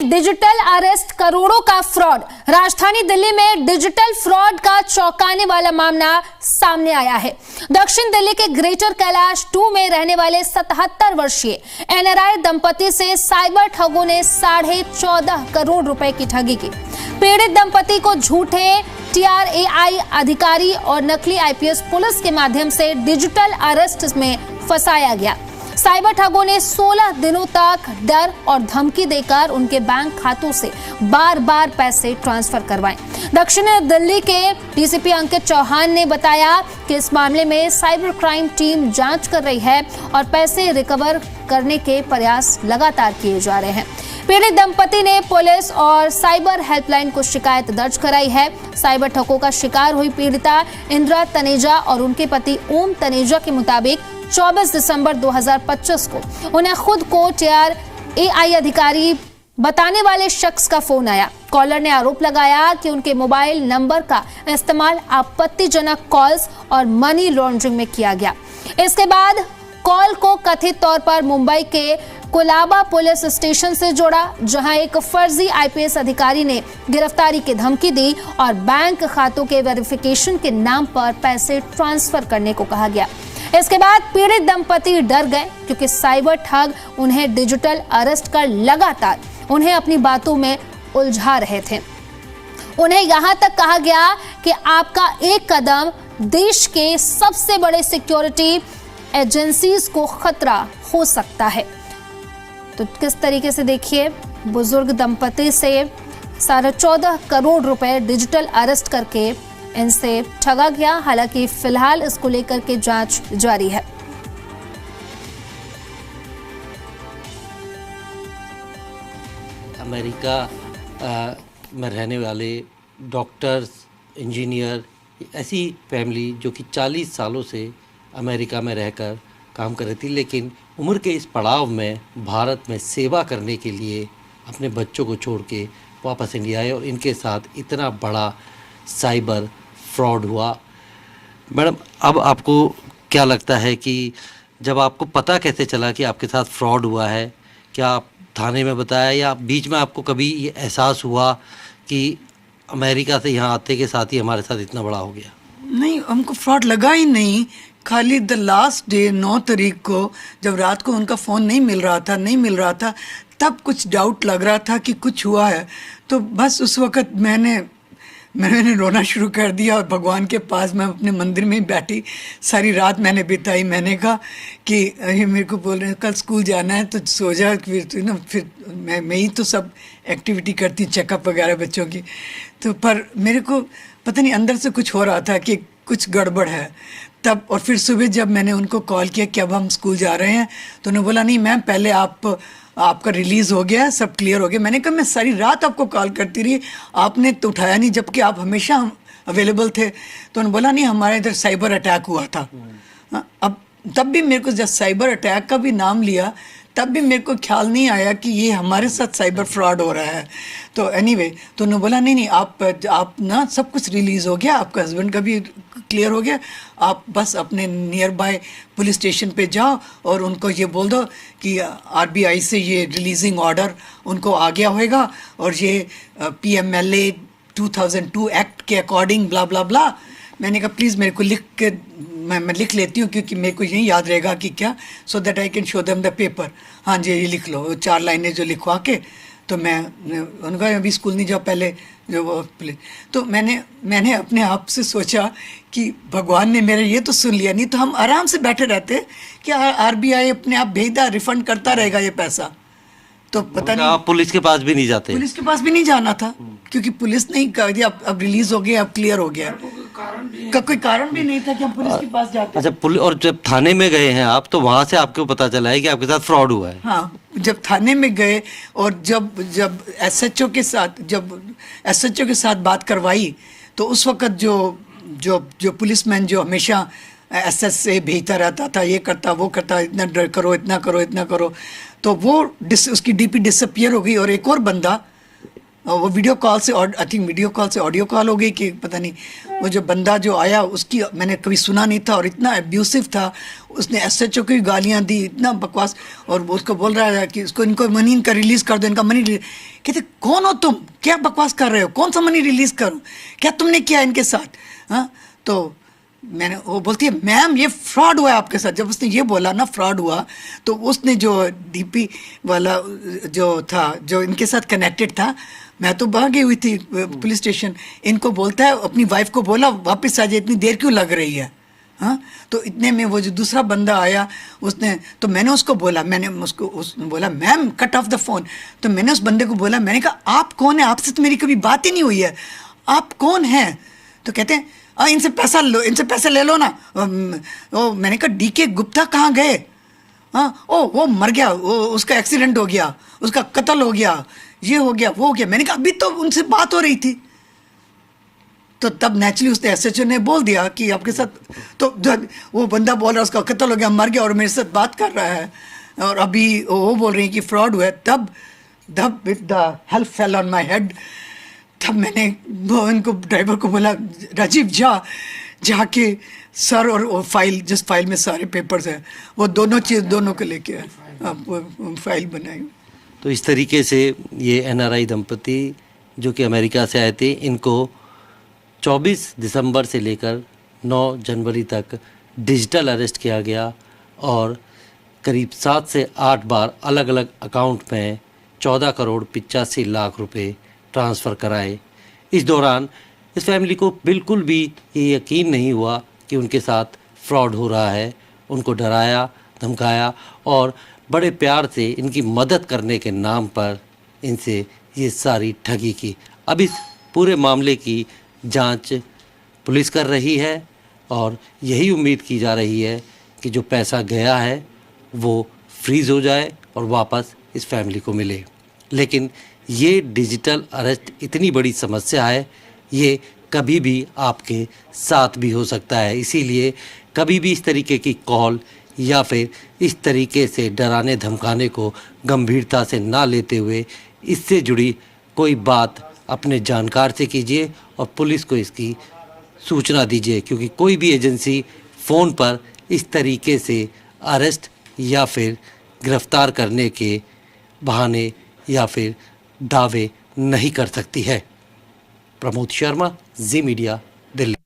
Digital arrest, करोड़ों का fraud. राजधानी दिल्ली में डिजिटल फ्रॉड का चौंकाने वाला मामला सामने आया है। दक्षिण दिल्ली के ग्रेटर कैलाश 2 में रहने वाले 77 वर्षीय एनआरआई दंपति से साइबर ठगों ने 14.5 करोड़ रुपए की ठगी की। पीड़ित दंपति को झूठे TRAI अधिकारी और नकली IPS पुलिस के माध्यम से डिजिटल अरेस्ट में फंसाया गया। साइबर ठगों ने 16 दिनों तक डर और धमकी देकर उनके बैंक खातों से बार बार पैसे ट्रांसफर करवाए। दक्षिण दिल्ली के DCP अंकित चौहान ने बताया कि इस मामले में साइबर क्राइम टीम जांच कर रही है और पैसे रिकवर करने के प्रयास लगातार किए जा रहे हैं। पीड़ित दंपति ने पुलिस और साइबर हेल्पलाइन को शिकायत दर्ज कराई है। साइबर ठगों का शिकार हुई पीड़िता इंदिरा तनेजा और उनके पति ओम तनेजा के मुताबिक 24 दिसंबर 2025 को उन्हें खुद को TRAI अधिकारी बताने वाले शख्स का फोन आया। कॉलर ने आरोप लगाया कि उनके मोबाइल नंबर का इस्तेमाल आपत्तिजनक कॉल्स और मनी लॉन्ड्रिंग में किया गया। इसके बाद कॉल को कथित तौर पर मुंबई के कोलाबा पुलिस स्टेशन से जोड़ा, जहां एक फर्जी IPS अधिकारी ने गिरफ्तारी की धमकी दी और बैंक खातों के वेरिफिकेशन के नाम पर पैसे ट्रांसफर करने को कहा गया। इसके बाद पीड़ित दंपति डर गए क्योंकि साइबर ठग उन्हें डिजिटल अरेस्ट कर लगातार उन्हें अपनी बातों में उलझा रहे थे। उन्हें यहां तक कहा गया कि आपका एक कदम देश के सबसे बड़े सिक्योरिटी एजेंसीज को खतरा हो सकता है। तो किस तरीके से देखिए, बुजुर्ग दंपति से 14.5 करोड़ रुपए डिजिटल अरेस्ट करके इनसे ठगा गया। हालांकि फिलहाल इसको लेकर के जांच जारी है। अमेरिका में रहने वाले डॉक्टर्स, इंजीनियर, ऐसी फैमिली जो कि 40 सालों से अमेरिका में रहकर काम कर रही थी, लेकिन उम्र के इस पड़ाव में भारत में सेवा करने के लिए अपने बच्चों को छोड़ के वापस इंडिया आए और इनके साथ इतना बड़ा साइबर फ्रॉड हुआ। मैडम, अब आपको क्या लगता है कि जब आपको पता कैसे चला कि आपके साथ फ्रॉड हुआ है? क्या आप थाने में बताया या बीच में आपको कभी ये एहसास हुआ कि अमेरिका से यहाँ आते के साथ ही हमारे साथ इतना बड़ा हो गया? नहीं, हमको फ्रॉड लगा ही नहीं। खाली द लास्ट डे 9 तारीख को जब रात को उनका फ़ोन नहीं मिल रहा था, तब कुछ डाउट लग रहा था कि कुछ हुआ है। तो बस उस वक़्त मैंने रोना शुरू कर दिया और भगवान के पास मैं अपने मंदिर में ही बैठी सारी रात मैंने बिताई। मैंने कहा कि ये मेरे को बोल रहे हैं कल स्कूल जाना है तो सो जा, फिर मैं ही तो सब एक्टिविटी करती, चेकअप वगैरह बच्चों की। तो पर मेरे को पता नहीं अंदर से कुछ हो रहा था कि कुछ गड़बड़ है तब। और फिर सुबह जब मैंने उनको कॉल किया कि अब हम स्कूल जा रहे हैं, तो उन्होंने बोला नहीं मैम, पहले आपका रिलीज़ हो गया, सब क्लियर हो गया। मैंने कहा मैं सारी रात आपको कॉल करती रही, आपने तो उठाया नहीं, जबकि आप हमेशा अवेलेबल थे। तो उन्होंने बोला नहीं, हमारे इधर साइबर अटैक हुआ था। अब तब भी मेरे को जब साइबर अटैक का भी नाम लिया तब भी मेरे को ख्याल नहीं आया कि ये हमारे साथ साइबर फ्रॉड हो रहा है। तो एनीवे, तो उन्होंने बोला नहीं आप ना सब कुछ रिलीज़ हो गया, आपका हस्बैंड का भी क्लियर हो गया, आप बस अपने नियर बाय पुलिस स्टेशन पे जाओ और उनको ये बोल दो कि RBI से ये रिलीजिंग ऑर्डर उनको आ गया होगा और ये PMLA 2002 एक्ट के अकॉर्डिंग ब्ला ब्ला ब्ला। मैंने कहा प्लीज़ मेरे को लिख के मैं लिख लेती हूँ क्योंकि मेरे को यही याद रहेगा कि क्या, so that I can show them the paper. हाँ जी, ये लिख लो 4 लाइनें जो लिखवा के। तो उनका अभी स्कूल नहीं जाओ पहले जो वो। तो मैंने अपने आप से सोचा कि भगवान ने मेरा ये तो सुन लिया, नहीं तो हम आराम से बैठे रहते कि RBI अपने आप भेजता रिफ़ंड करता रहेगा ये पैसा। तो पता नहीं, आप पुलिस के पास भी नहीं जाते? पुलिस के पास भी नहीं जाना था क्योंकि पुलिस ने कह दिया अब रिलीज हो गया, अब क्लियर हो गया। कोई कारण भी नहीं था कि हम पुलिस के पास जाते। अच्छा, पुलिस, और जब थाने में गए हैं आप, तो वहां से आपको पता चला है कि आपके साथ फ्रॉड हुआ है? हाँ, जब थाने में गए और जब SHO के साथ बात करवाई, तो उस वक्त जो पुलिसमैन जो हमेशा SS से भेजता रहता था, ये करता वो करता, इतना करो इतना करो, तो वो उसकी DP डिसअपियर हो गई। और एक और बंदा वो वीडियो कॉल से, आई थिंक वीडियो कॉल से ऑडियो कॉल हो गई कि पता नहीं, वो जो बंदा जो आया उसकी मैंने कभी सुना नहीं था और इतना एब्यूसिव था। उसने एसएचओ की गालियां दी, इतना बकवास। और वो उसको बोल रहा है कि इसको इनको मनी इनका रिलीज़ कर दो, इनका मनी। कहते कौन हो तुम, क्या बकवास कर रहे हो, कौन सा मनी रिलीज़ करूं, क्या तुमने किया इनके साथ? हाँ, तो मैंने, वो बोलती है मैम ये फ्रॉड हुआ है आपके साथ। जब उसने ये बोला ना फ्रॉड हुआ, तो उसने जो डीपी वाला जो था जो इनके साथ कनेक्टेड था, मैं तो भागी हुई थी पुलिस स्टेशन। इनको बोलता है, अपनी वाइफ को बोला वापस आ जाए, इतनी देर क्यों लग रही है? हाँ, तो इतने में वो जो दूसरा बंदा आया उसने, तो मैंने उसको बोला, उसने बोला ma'am cut off the phone. तो मैंने उस बंदे को बोला, मैंने कहा आप कौन है, आपसे तो मेरी कभी बात ही नहीं हुई है, आप कौन हैं? तो कहते हैं इनसे पैसा लो, इनसे पैसे ले लो ना। मैंने कहा डीके गुप्ता कहाँ गए? हाँ, वो मर गया, वो उसका एक्सीडेंट हो गया, उसका कत्ल हो गया, ये हो गया, वो हो गया। मैंने कहा अभी तो उनसे बात हो रही थी। तो तब नेचुरली उसने एसएचओ ने बोल दिया कि आपके साथ, तो वो बंदा बोल रहा है उसका कत्ल हो गया, मर गया, और मेरे साथ बात कर रहा है, और अभी वो बोल रही है कि फ्रॉड हुआ है। तब the help fell on my head. तब मैंने इनको ड्राइवर को बोला, राजीव जाके सर और वो फाइल, जिस फाइल में सारे पेपर्स हैं, वो दोनों चीज़ दोनों को लेके आप फाइल बनाई। तो इस तरीके से ये एनआरआई दंपति जो कि अमेरिका से आए थे, इनको 24 दिसंबर से लेकर 9 जनवरी तक डिजिटल अरेस्ट किया गया और करीब 7 से 8 बार अलग अलग अकाउंट में 14 करोड़ 85 लाख रुपए ट्रांसफ़र कराए। इस दौरान इस फैमिली को बिल्कुल भी ये यकीन नहीं हुआ कि उनके साथ फ्रॉड हो रहा है। उनको डराया, धमकाया और बड़े प्यार से इनकी मदद करने के नाम पर इनसे ये सारी ठगी की। अब इस पूरे मामले की जांच पुलिस कर रही है और यही उम्मीद की जा रही है कि जो पैसा गया है वो फ्रीज़ हो जाए और वापस इस फैमिली को मिले। लेकिन ये डिजिटल अरेस्ट इतनी बड़ी समस्या है, ये कभी भी आपके साथ भी हो सकता है। इसीलिए कभी भी इस तरीके की कॉल या फिर इस तरीके से डराने धमकाने को गंभीरता से ना लेते हुए इससे जुड़ी कोई बात अपने जानकार से कीजिए और पुलिस को इसकी सूचना दीजिए, क्योंकि कोई भी एजेंसी फ़ोन पर इस तरीके से अरेस्ट या फिर गिरफ्तार करने के बहाने या फिर दावे नहीं कर सकती है। प्रमोद शर्मा, जी मीडिया, दिल्ली।